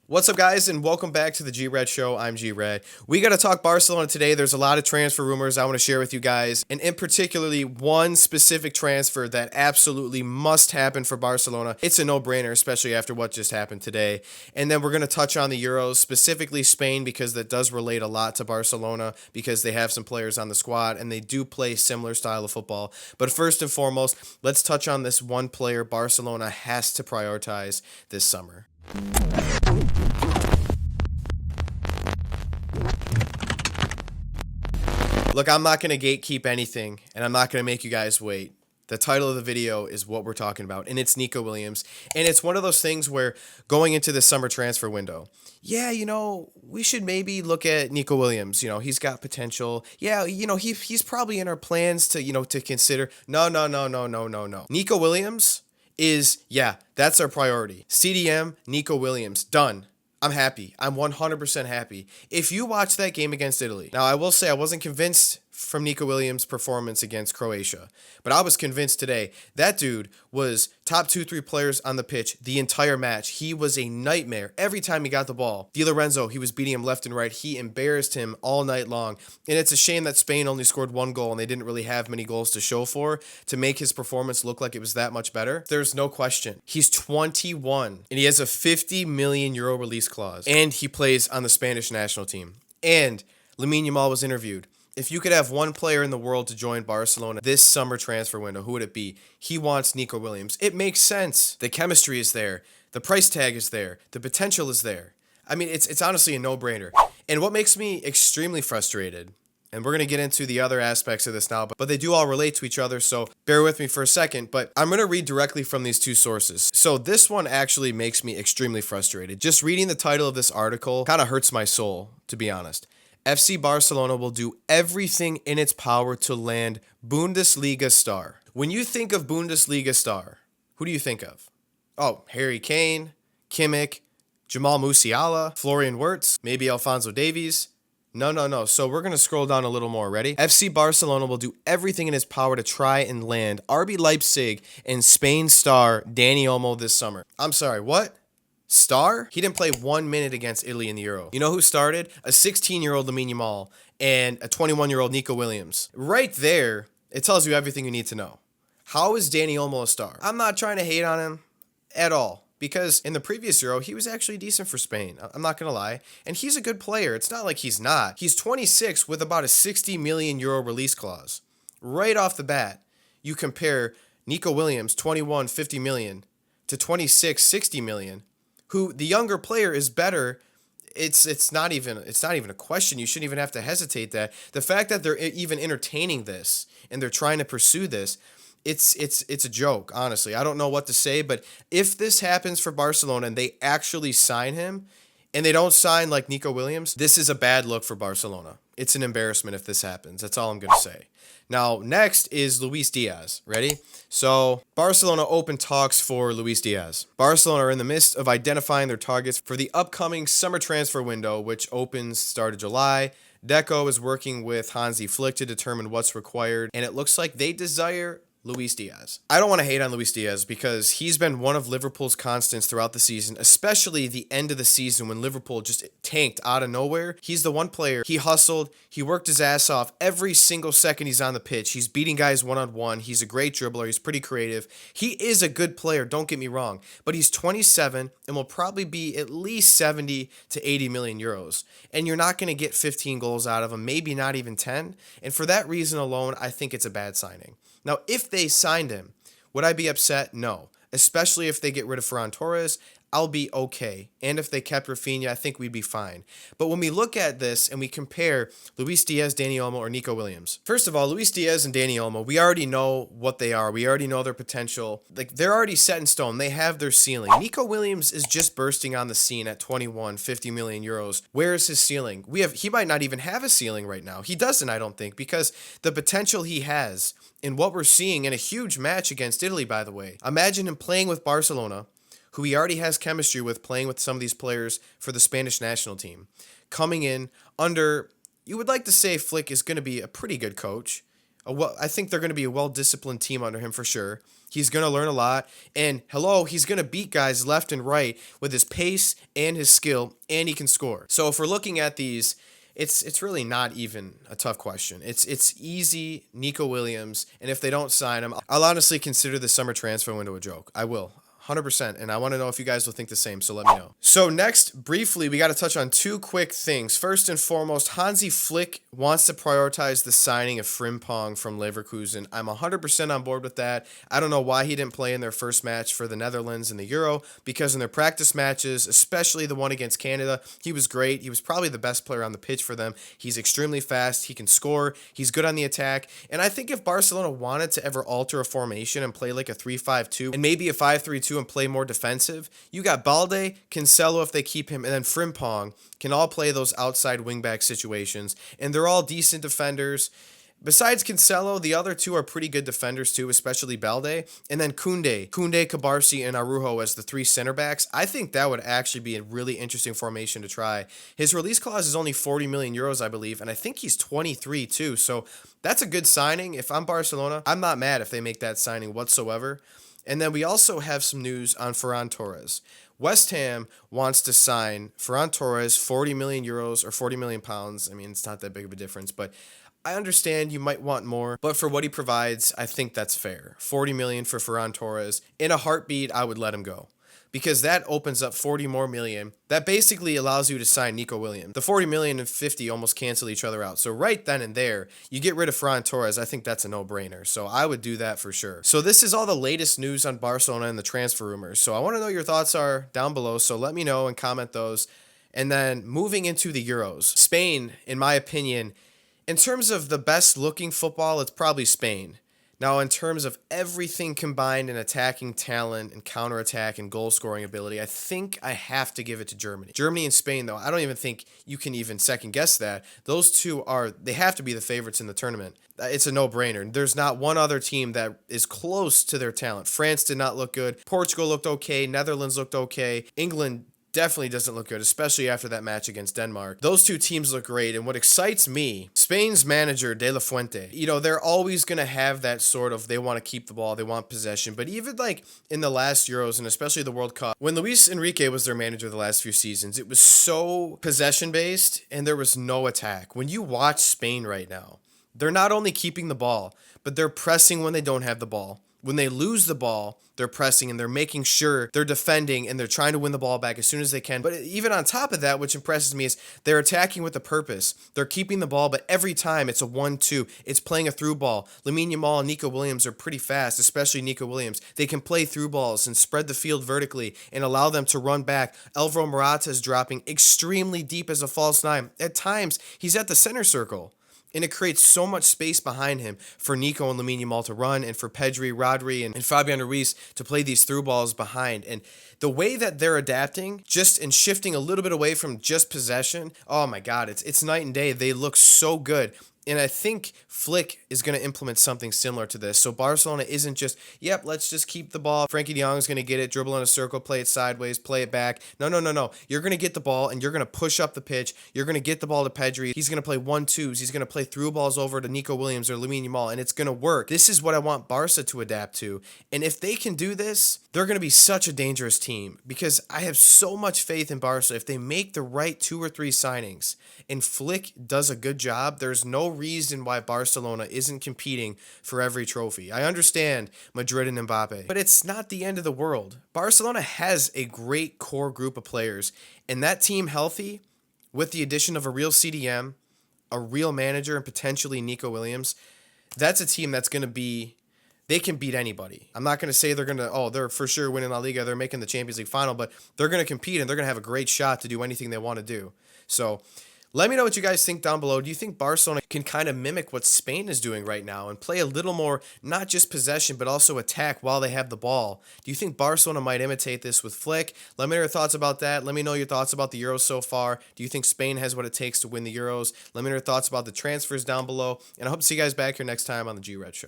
What's up, guys, and welcome back to the GRETT Show. I'm GRETT. We got to talk Barcelona today. There's a lot of transfer rumors I want to share with you guys, and in particularly one specific transfer that absolutely must happen for Barcelona. It's a no-brainer, especially after what just happened today. And then we're going to touch on the Euros, specifically Spain, because that does relate a lot to Barcelona because they have some players on the squad and they do play similar style of football. But first and foremost, let's touch on this one player Barcelona has to prioritize this summer. Look, I'm not going to gatekeep anything, and I'm not going to make you guys wait. The title of the video is what we're talking about, and it's Nico Williams. And it's one of those things where going into the summer transfer window, we should maybe look at Nico Williams. He's got potential. He's probably in our plans to consider. No. Nico Williams that's our priority. CDM, Nico Williams, done. I'm happy. I'm 100% happy. If you watch that game against Italy, now I will say I wasn't convinced from Nico Williams' performance against Croatia, but I was convinced today. That dude was top 2-3 players on the pitch the entire match. He was a nightmare every time he got the ball. Di Lorenzo, he was beating him left and right. He embarrassed him all night long. And it's a shame that Spain only scored one goal and they didn't really have many goals to show for to make his performance look like it was that much better. There's no question. He's 21 and he has a 50 million euro release clause. And he plays on the Spanish national team. And Lamine Yamal was interviewed. If you could have one player in the world to join Barcelona this summer transfer window, who would it be? He wants Nico Williams. It makes sense. The chemistry is there. The price tag is there. The potential is there. I mean, it's honestly a no-brainer. And what makes me extremely frustrated, and we're going to get into the other aspects of this now, but they do all relate to each other, so bear with me for a second. But I'm going to read directly from these two sources. So this one actually makes me extremely frustrated. Just reading the title of this article kind of hurts my soul, to be honest. FC Barcelona will do everything in its power to land Bundesliga star. When you think of Bundesliga star, who do you think of? Oh, Harry Kane, Kimmich, Jamal Musiala, Florian Wirtz, maybe Alphonso Davies. No. So we're going to scroll down a little more. Ready? FC Barcelona will do everything in its power to try and land RB Leipzig and Spain star Dani Olmo this summer. I'm sorry, what? Star? He didn't play 1 minute against Italy in the Euro. You know who started? A 16-year-old Lamine Yamal and a 21-year-old Nico Williams. Right there, it tells you everything you need to know. How is Dani Olmo a star? I'm not trying to hate on him at all, because in the previous Euro, he was actually decent for Spain. I'm not going to lie. And he's a good player. It's not like he's not. He's 26 with about a 60 million euro release clause. Right off the bat, you compare Nico Williams, 21, 50 million, to 26, 60 million. Who the younger player is better. It's not even a question. You shouldn't even have to hesitate that. The fact that they're even entertaining this and they're trying to pursue this, it's a joke, honestly. I don't know what to say, but if this happens for Barcelona and they actually sign him and they don't sign like Nico Williams, this is a bad look for Barcelona. It's an embarrassment if this happens. That's all I'm going to say. Now, next is Luis Diaz. Ready? So, Barcelona opened talks for Luis Diaz. Barcelona are in the midst of identifying their targets for the upcoming summer transfer window, which opens start of July. Deco is working with Hansi Flick to determine what's required, and it looks like they desire Luis Diaz. I don't want to hate on Luis Diaz because he's been one of Liverpool's constants throughout the season, especially the end of the season when Liverpool just tanked out of nowhere. He's the one player. He hustled. He worked his ass off every single second he's on the pitch. He's beating guys one-on-one. He's a great dribbler. He's pretty creative. He is a good player, don't get me wrong, but he's 27 and will probably be at least 70 to 80 million euros. And you're not going to get 15 goals out of him, maybe not even 10. And for that reason alone, I think it's a bad signing. Now, if they signed him, would I be upset? No. Especially if they get rid of Ferran Torres, I'll be okay. And if they kept Rafinha, I think we'd be fine. But when we look at this and we compare Luis Diaz, Dani Olmo, or Nico Williams, first of all, Luis Diaz and Dani Olmo, we already know what they are. We already know their potential. Like, they're already set in stone. They have their ceiling. Nico Williams is just bursting on the scene at 21, 50 million euros. Where is his ceiling? He might not even have a ceiling right now. He doesn't, I don't think, because the potential he has in what we're seeing in a huge match against Italy, by the way. Imagine him playing with Barcelona, who he already has chemistry with, playing with some of these players for the Spanish national team, coming in under, you would like to say Flick is going to be a pretty good coach. I think they're going to be a well-disciplined team under him for sure. He's going to learn a lot. And hello, he's going to beat guys left and right with his pace and his skill, and he can score. So if we're looking at these, it's really not even a tough question. It's easy Nico Williams, and if they don't sign him, I'll honestly consider the summer transfer window a joke. I will. 100%, and I want to know if you guys will think the same, so let me know. So next, briefly, we got to touch on two quick things. First and foremost, Hansi Flick wants to prioritize the signing of Frimpong from Leverkusen. I'm 100% on board with that. I don't know why he didn't play in their first match for the Netherlands in the Euro, because in their practice matches, especially the one against Canada, he was great. He was probably the best player on the pitch for them. He's extremely fast. He can score. He's good on the attack, and I think if Barcelona wanted to ever alter a formation and play like a 3-5-2 and maybe a 5-3-2 and play more defensive, you got Balde, Cancelo if they keep him, and then Frimpong can all play those outside wingback situations, and they're all decent defenders. Besides Cancelo, the other two are pretty good defenders too, especially Balde. And then Koundé, Cabarsi, and Araujo as the three center backs. I think that would actually be a really interesting formation to try. His release clause is only 40 million euros, I believe, and I think he's 23 too. So that's a good signing. If I'm Barcelona, I'm not mad if they make that signing whatsoever. And then we also have some news on Ferran Torres. West Ham wants to sign Ferran Torres, 40 million euros or 40 million pounds. I mean, it's not that big of a difference, but I understand you might want more, but for what he provides, I think that's fair. 40 million for Ferran Torres. In a heartbeat, I would let him go, because that opens up 40 more million. That basically allows you to sign Nico Williams. The 40 million and 50 almost cancel each other out. So right then and there, you get rid of Ferran Torres. I think that's a no-brainer. So I would do that for sure. So this is all the latest news on Barcelona and the transfer rumors. So I want to know your thoughts are down below. So let me know and comment those. And then moving into the Euros. Spain, in my opinion, in terms of the best looking football, it's probably Spain. Now, in terms of everything combined in attacking talent and counterattack and goal scoring ability, I think I have to give it to Germany. Germany and Spain, though, I don't even think you can even second guess that. Those two they have to be the favorites in the tournament. It's a no-brainer. There's not one other team that is close to their talent. France did not look good. Portugal looked okay. Netherlands looked okay. England definitely doesn't look good, especially after that match against Denmark. Those two teams look great, and what excites me, Spain's manager, De La Fuente, they're always going to have that sort of, they want to keep the ball, they want possession, but even like in the last Euros, and especially the World Cup, when Luis Enrique was their manager the last few seasons, it was so possession-based, and there was no attack. When you watch Spain right now, they're not only keeping the ball, but they're pressing when they don't have the ball. When they lose the ball, they're pressing and they're making sure they're defending and they're trying to win the ball back as soon as they can. But even on top of that, which impresses me, is they're attacking with a purpose. They're keeping the ball, but every time it's a 1-2. It's playing a through ball. Lamine Yamal and Nico Williams are pretty fast, especially Nico Williams. They can play through balls and spread the field vertically and allow them to run back. Alvaro Morata is dropping extremely deep as a false nine. At times, he's at the center circle. And it creates so much space behind him for Nico and Lamine Yamal to run, and for Pedri, Rodri, and Fabian Ruiz to play these through balls behind. And the way that they're adapting, just and shifting a little bit away from just possession, oh my God, it's night and day. They look so good. And I think Flick is going to implement something similar to this. So Barcelona isn't just, yep, let's just keep the ball. Frankie de Jong is going to get it, dribble in a circle, play it sideways, play it back. No. You're going to get the ball and you're going to push up the pitch. You're going to get the ball to Pedri. He's going to play 1-2s. He's going to play through balls over to Nico Williams or Lamine Yamal, and it's going to work. This is what I want Barca to adapt to. And if they can do this, they're going to be such a dangerous team, because I have so much faith in Barca. If they make the right 2 or 3 signings and Flick does a good job, there's no reason why Barcelona isn't competing for every trophy. I understand Madrid and Mbappe, but it's not the end of the world. Barcelona has a great core group of players, and that team healthy, with the addition of a real CDM, a real manager, and potentially Nico Williams, that's a team that's going to be, they can beat anybody. I'm not going to say they're for sure winning La Liga, they're making the Champions League final, but they're going to compete and they're going to have a great shot to do anything they want to do. So let me know what you guys think down below. Do you think Barcelona can kind of mimic what Spain is doing right now and play a little more, not just possession, but also attack while they have the ball? Do you think Barcelona might imitate this with Flick? Let me know your thoughts about that. Let me know your thoughts about the Euros so far. Do you think Spain has what it takes to win the Euros? Let me know your thoughts about the transfers down below. And I hope to see you guys back here next time on the GRETT Show.